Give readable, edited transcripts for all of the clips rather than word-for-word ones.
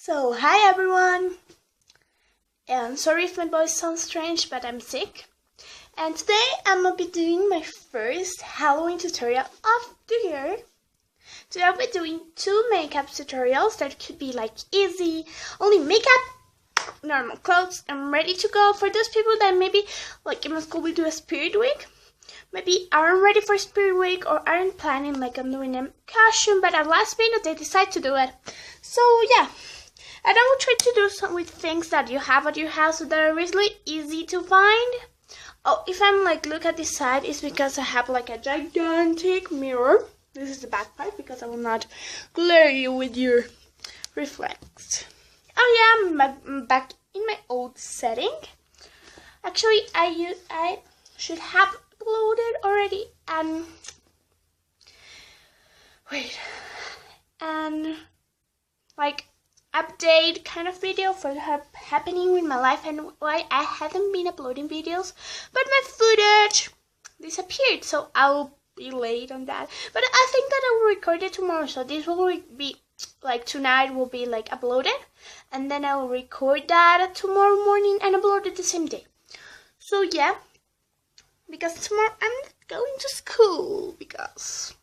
So, hi everyone, and sorry if my voice sounds strange, but I'm sick. And today I'm gonna be doing my first Halloween tutorial of the year. Today I'll be doing two makeup tutorials that could be like easy, only makeup, normal clothes, and ready to go for those people that maybe like in my school we do a spirit week. Maybe aren't ready for Spirit Week or aren't planning like I'm doing a costume, but at last minute they decide to do it. So yeah, and I will try to do some with things that you have at your house that are really easy to find. Oh, if I'm like look at this side, it's because I have like a gigantic mirror. This is the back part because I will not glare you with your reflex. Oh yeah, I'm back in my old setting. Actually, I should have uploaded already and like update kind of video for happening with my life and why I haven't been uploading videos, but my footage disappeared, so I'll be late on that. But I think that I will record it tomorrow, so this will be like tonight will be like uploaded, and then I will record that tomorrow morning and upload it the same day. So yeah, because tomorrow I'm not going to school because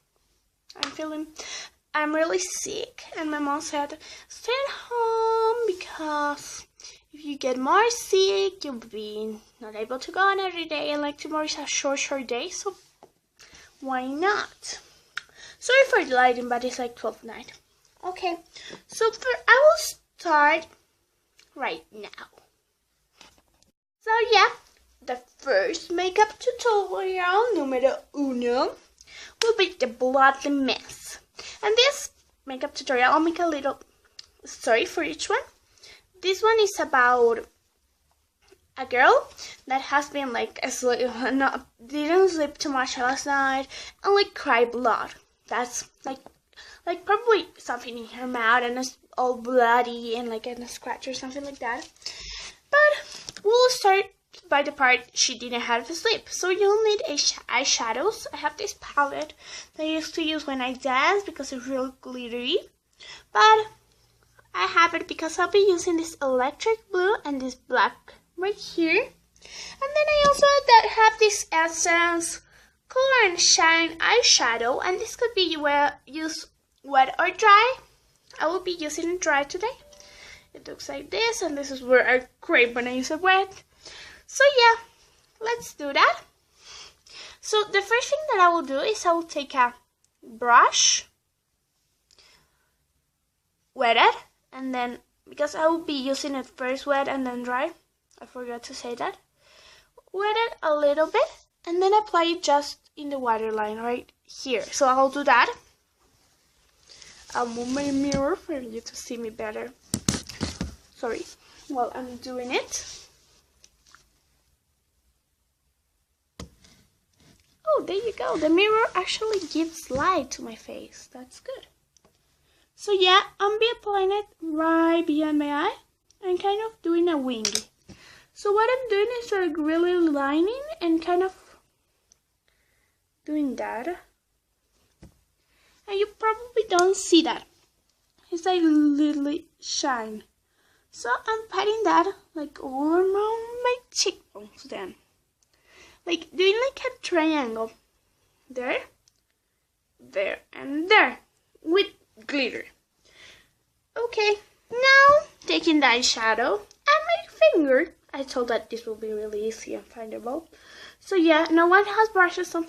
I'm really sick, and my mom said stay at home because if you get more sick you'll be not able to go on every day, and like tomorrow is a short day, so why not? Sorry for the lighting, but it's like 12 night. Okay, so I will start right now. So yeah, the first makeup tutorial, numero uno, will be the bloody mess. And this makeup tutorial, I'll make a little story for each one. This one is about a girl that has been like didn't sleep too much last night and like cried blood. That's like probably something in her mouth and it's all bloody and like a scratch or something like that. But we'll start by the part she didn't have to sleep. So you'll need eyeshadows. I have this palette that I used to use when I dance because it's real glittery, but I have it because I'll be using this electric blue and this black right here. And then I also have this Essence Color and Shine eyeshadow, and this could be used wet or dry. I will be using it dry today. It looks like this, and this is where I crape when I use it wet. So yeah, let's do that. So the first thing that I will do is I will take a brush, wet it, and then, because I will be using it first wet and then dry, I forgot to say that, wet it a little bit, and then apply it just in the waterline right here. So I'll do that. I'll move my mirror for you to see me better. Sorry, while I'm doing it. Oh, there you go. The mirror actually gives light to my face. That's good. So yeah, I'm be applying it right behind my eye and kind of doing a wing. So what I'm doing is like really lining and kind of doing that. And you probably don't see that. It's like literally shine. So I'm patting that like all around my cheekbones then. Like doing like a triangle. There, there, and there. With glitter. Okay, now taking the eyeshadow and my finger. I told that this will be really easy and findable. So yeah, no one has brushes on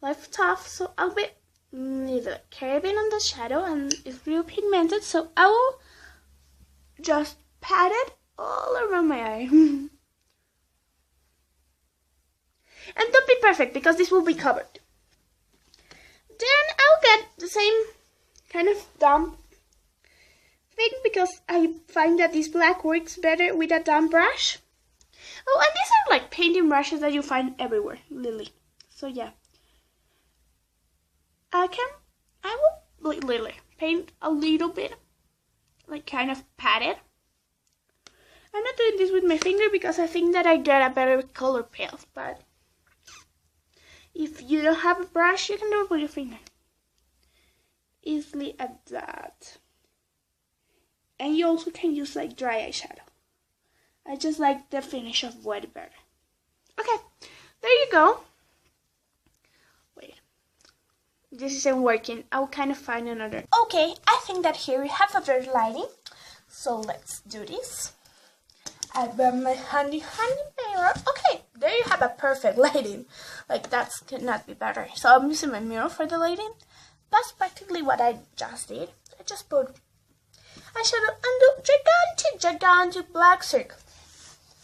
left off, so I'll be either carving on the shadow and it's real pigmented, so I will just pat it all around my eye. And don't be perfect because this will be covered. Then I'll get the same kind of damp thing because I find that this black works better with a damp brush. Oh, and these are like painting brushes that you find everywhere, Lily. So yeah. I will literally paint a little bit, like kind of pat it. I'm not doing this with my finger because I think that I get a better color path, but if you don't have a brush, you can do it with your finger. Easily at that. And you also can use like dry eyeshadow. I just like the finish of wet better. Okay, there you go. Wait, this isn't working. I'll kind of find another. Okay, I think that here we have a better lighting. So let's do this. I got my handy mirror. Okay, there you have a perfect lighting. Like that could not be better. So I'm using my mirror for the lighting. That's practically what I just did. I just put eyeshadow and the gigantic black circle.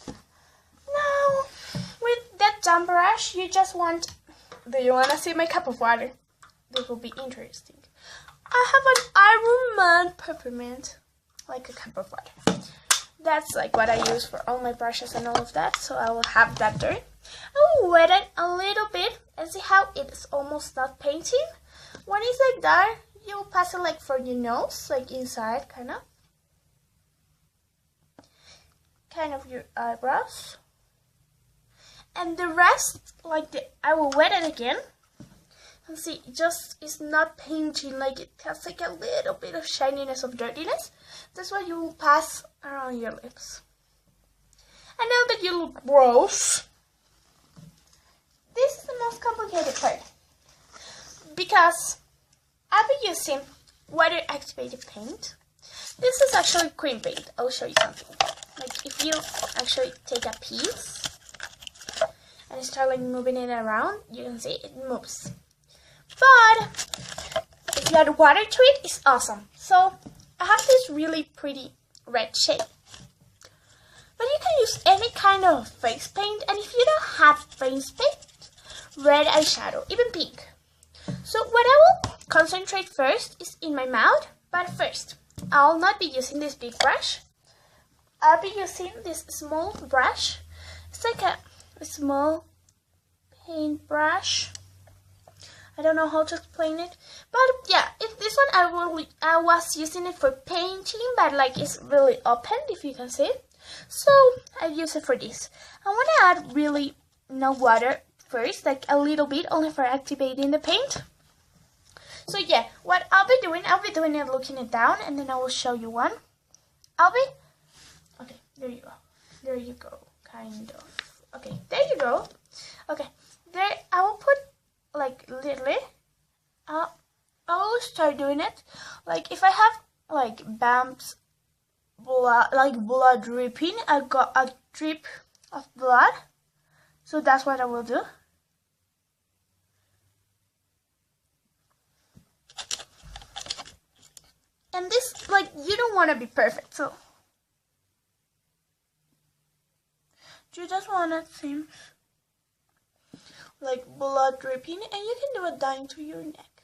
Now, with that dumb brush, you just want. Do you want to see my cup of water? This will be interesting. I have an Iron Man peppermint, like a cup of water. That's like what I use for all my brushes and all of that, so I will have that there. I will wet it a little bit and see how it is almost not painting. When it's like that, you will pass it like for your nose, like inside, kind of your eyebrows. And the rest, I will wet it again. And see, it just is not painting, like it has like a little bit of shininess of dirtiness. That's why you will pass around your lips. And now that you look gross, this is the most complicated part. Because I'll be using water activated paint. This is actually cream paint. I'll show you something. Like if you actually take a piece and start like moving it around, you can see it moves. But if you add water to it, it's awesome. So I have this really pretty red shade. But you can use any kind of face paint, and if you don't have face paint, red eyeshadow, even pink. So what I will concentrate first is in my mouth, but first I'll not be using this big brush. I'll be using this small brush. It's like a small paint brush. I don't know how to explain it, but yeah, this one I was using it for painting, but like it's really open, if you can see it. So I use it for this. I want to add really no water first, like a little bit, only for activating the paint. So yeah, what I'll be doing it looking it down, and then I will show you one. Okay, there you go, kind of. Okay, there you go. Okay, there I will put like literally, I will start doing it. Like if I have like bumps, blood dripping, I got a drip of blood. So that's what I will do. And this, like, you don't want to be perfect, so you just want to seem like blood dripping, and you can do it down to your neck.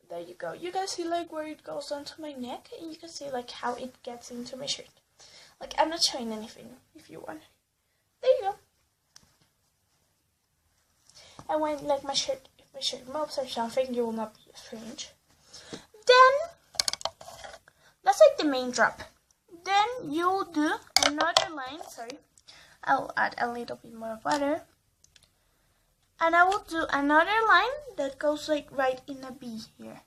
There you go. You can see like where it goes down to my neck, and you can see like how it gets into my shirt. Like I'm not showing anything if you want. There you go. And when like if my shirt moves or something, you will not be strange. Then that's like the main drop. Then you'll do another line. Sorry. I'll add a little bit more of water. And I will do another line that goes like right in a V here.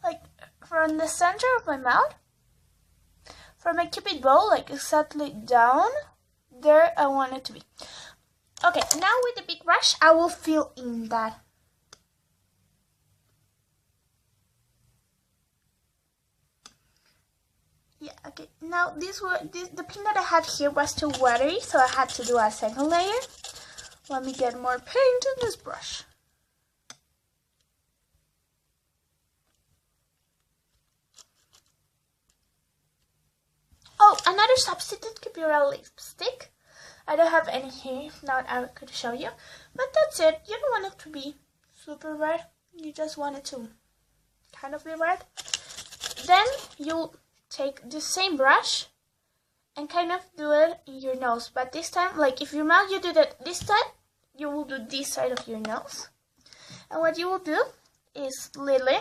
Like from the center of my mouth, from my cupid bow, like exactly down, there I want it to be. Okay, now with the big brush, I will fill in that. Yeah, okay. Now the pin that I had here was too watery, so I had to do a second layer. Let me get more paint in this brush. Oh, another substitute could be a lipstick. I don't have any here, if not I could show you. But that's it. You don't want it to be super red. You just want it to kind of be red. Then you take the same brush and kind of do it in your nose. But this time, like if your mouth, you do that this time, you will do this side of your nose. And what you will do is literally,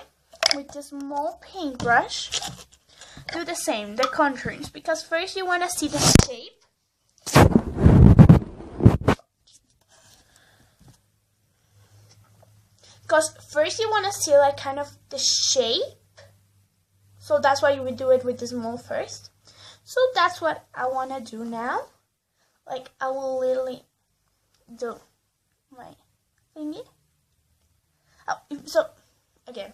with the small paintbrush, do the same, the contours. Because first you want to see the shape. Because first you want to see like kind of the shape. So that's why you would do it with the small first. So that's what I want to do now. Like I will literally do my thingy. Oh, so again,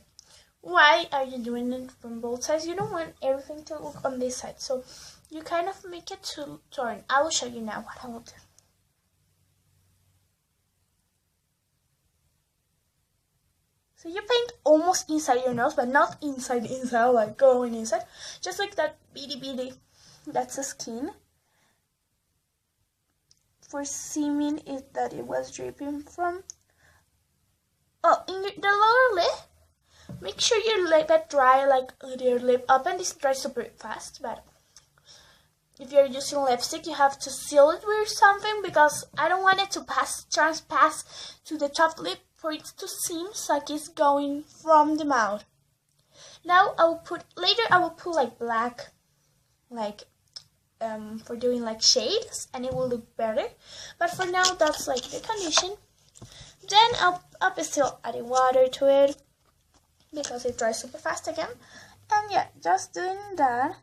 why are you doing it from both sides? You don't want everything to look on this side. So you kind of make it to turn. I will show you now what I will do. So you paint almost inside your nose, but not inside, like going inside. Just like that bitty, that's the skin. For seeming it that it was dripping from. Oh, in the lower lip, make sure your lip is dry, like your lip open. This dries super fast, but if you're using lipstick, you have to seal it with something because I don't want it to transpass to the top lip for it to seem like it's going from the mouth. Now I will put like black, like for doing like shades, and it will look better. But for now, that's like the condition. Then I'll be still adding water to it because it dries super fast again. And yeah, just doing that.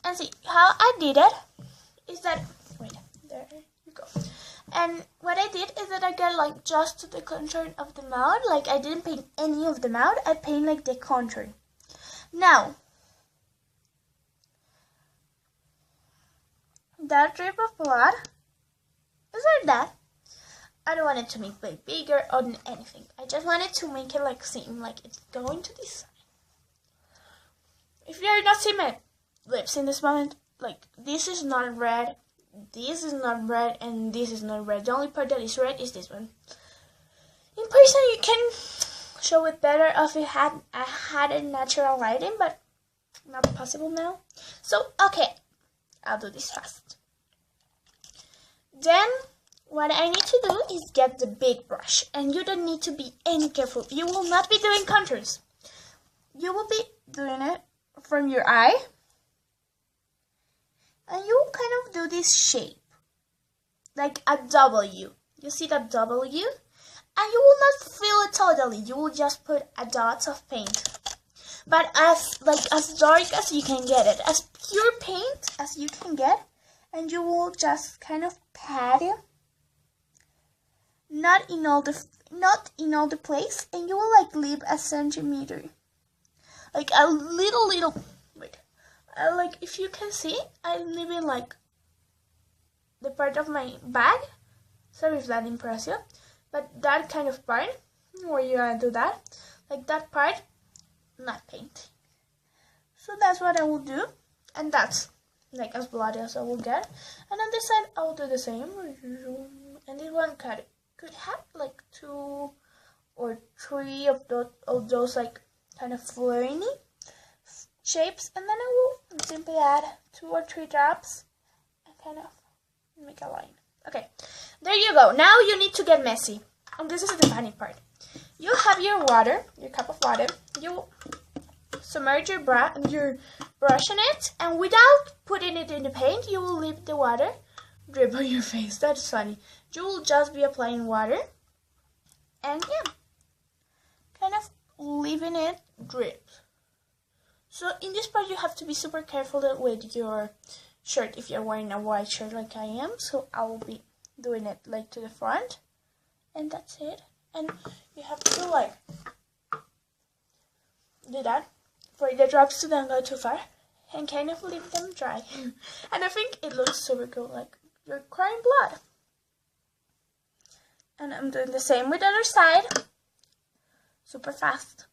And see how I did it is that, wait, there you go. And what I did is that I got like just to the contour of the mouth. Like I didn't paint any of the mouth, I paint like the contour. Now, that drip of blood is like that. I don't want it to make it bigger or anything. I just wanted to make it like seem like it's going to this side. If you're not seeing my lips in this moment, like this is not red, this is not red, and this is not red. The only part that is red is this one. In person, you can show it better if it had a natural lighting, but not possible now. So okay, I'll do this fast. Then what I need to do is get the big brush, and you don't need to be any careful. You will not be doing contours. You will be doing it from your eye, and you will kind of do this shape like a W. You see that W? And you will not fill it totally. You will just put a dot of paint, but as dark as you can get it, as pure paint as you can get, and you will just kind of pat it, not in all the place, and you will like leave a centimeter, like a little. Wait, like if you can see, I'm leaving like the part of my bag. Sorry if that impresses you. But that kind of part, where you're gonna do that, like that part, not paint. So that's what I will do, and that's like as bloody as I will get. And on this side, I will do the same. And this one could have like 2 or 3 of those like kind of flirty shapes, and then I will simply add 2 or 3 drops and kind of make a line. Okay, there you go. Now you need to get messy. And this is the funny part. You have your water, your cup of water. You submerge your brush in it, and without putting it in the paint, you will leave the water drip on your face. That's funny. You will just be applying water, and yeah, kind of leaving it drip. So in this part, you have to be super careful with your shirt if you're wearing a white shirt like I am. So I will be doing it like to the front, and that's it. And you have to like do that for the drops to don't go too far, and kind of leave them dry. And I think it looks super cool, like you're crying blood. And I'm doing the same with the other side, super fast.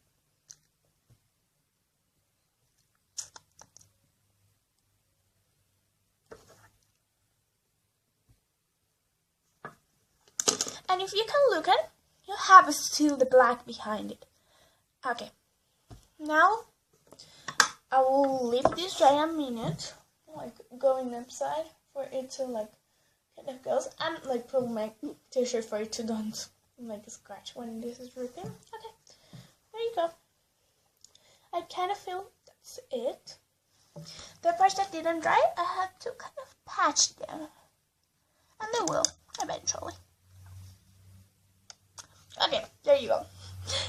And if you can look at it, you have still the black behind it. Okay, now I will leave this dry a minute, like going upside for it to like kind of goes, and like pull my t-shirt for it to don't like scratch when this is dripping. Okay, there you go. I kind of feel that's it. The parts that didn't dry, I have to kind of patch them, and they will. eventually. Okay, there you go.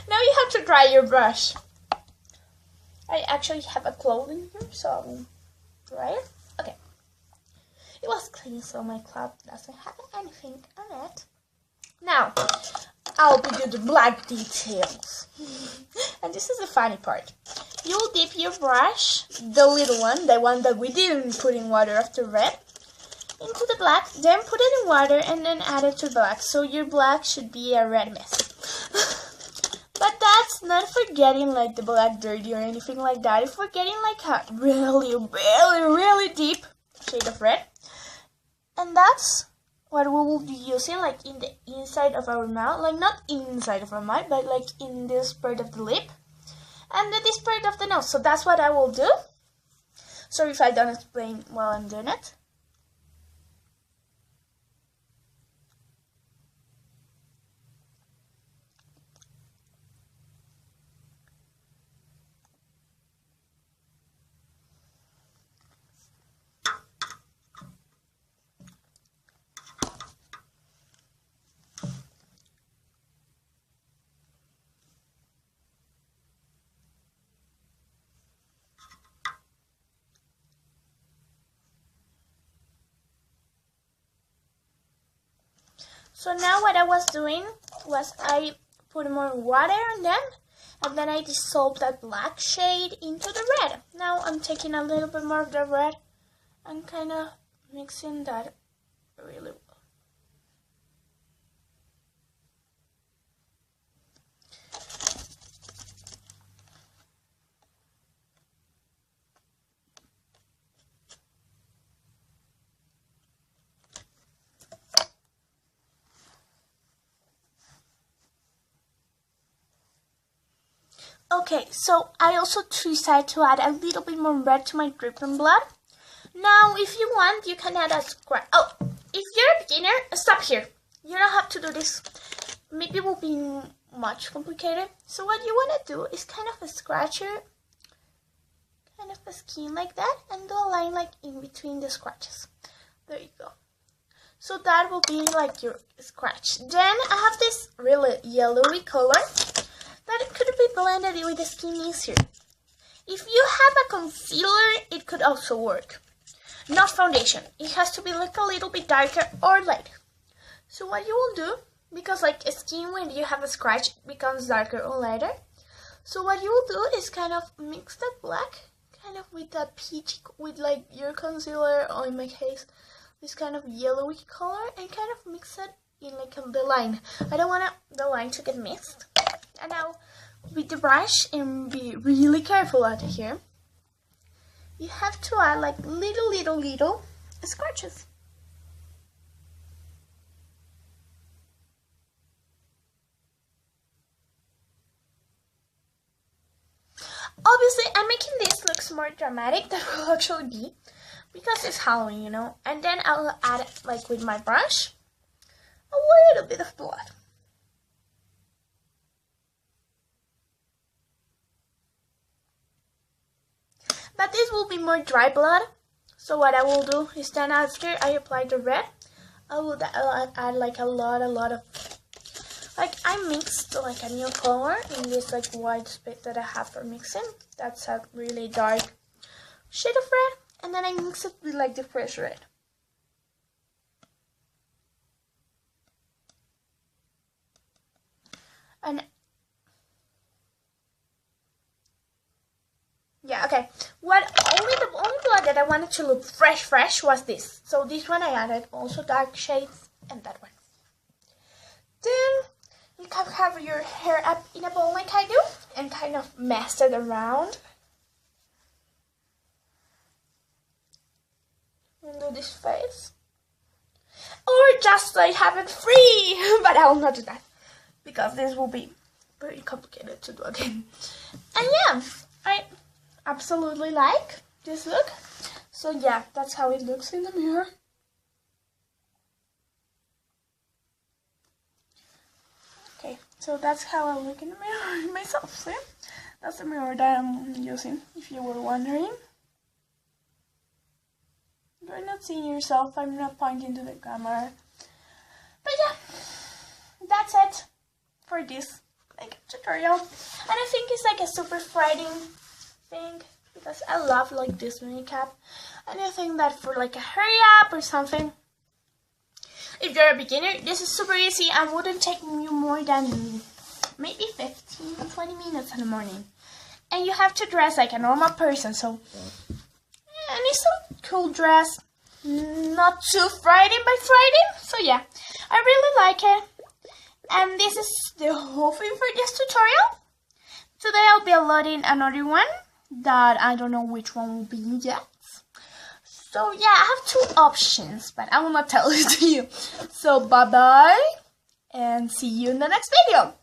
Now you have to dry your brush. I actually have a cloth in here, so I will dry it. Okay. It was clean, so my cloth doesn't have anything on it. Now, I'll do the black details. And this is the funny part. You'll dip your brush, the little one, the one that we didn't put in water after red, into the black, then put it in water and then add it to black. So your black should be a red mess. But that's not for getting like the black dirty or anything like that. If we're getting like a really deep shade of red. And that's what we will be using like in the inside of our mouth. Like not inside of our mouth, but like in this part of the lip. And then this part of the nose. So that's what I will do. Sorry if I don't explain while I'm doing it. So now what I was doing was I put more water on them and then I dissolved that black shade into the red. Now I'm taking a little bit more of the red and kind of mixing that really well. Okay, so I also decided to add a little bit more red to my dripping blood. Now, if you want, you can add a scratch. Oh, if you're a beginner, stop here. You don't have to do this. Maybe it will be much complicated. So what you want to do is kind of a scratcher, kind of a skin like that, and do a line like in between the scratches. There you go. So that will be like your scratch. Then I have this really yellowy color that it could be blended with the skin easier. If you have a concealer, it could also work. Not foundation. It has to be like a little bit darker or lighter. So what you will do, because like skin when you have a scratch it becomes darker or lighter. So what you will do is kind of mix that black, kind of with that peach, with like your concealer, or in my case, this kind of yellowy color, and kind of mix it in like the line. I don't want the line to get mixed. And now with the brush, and be really careful out here, you have to add like little scratches. Obviously, I'm making this look more dramatic than it will actually be, because it's Halloween, you know. And then I'll add, like with my brush, a little bit of blood. But this will be more dry blood. So what I will do is then after I apply the red, I'll add like a lot of, like I mixed like a new color in this like white space that I have for mixing. That's a really dark shade of red. And then I mix it with like the fresh red. And yeah, okay. The only blood that I wanted to look fresh was this. So this one I added also dark shades, and that one. Then you can have your hair up in a bowl like I do, and kind of mess it around. And do this face. Or just like have it free, but I will not do that, because this will be very complicated to do again. And yeah, I absolutely like this look. So yeah, that's how it looks in the mirror. Okay, so that's how I look in the mirror myself. See? That's the mirror that I'm using, if you were wondering. You're not seeing yourself, I'm not pointing to the camera. But yeah, that's it for this makeup tutorial. And I think it's like a super Friday thing because I love like this makeup. And I think that for like a hurry up or something, if you're a beginner, this is super easy and wouldn't take you more than maybe 15-20 minutes in the morning. And you have to dress like a normal person, so and it's a cool dress, not too Friday by Friday. So yeah, I really like it. And this is the whole thing for this tutorial. Today I'll be uploading another one that I don't know which one will be yet. So yeah, I have two options, but I will not tell it to you. So bye bye and see you in the next video.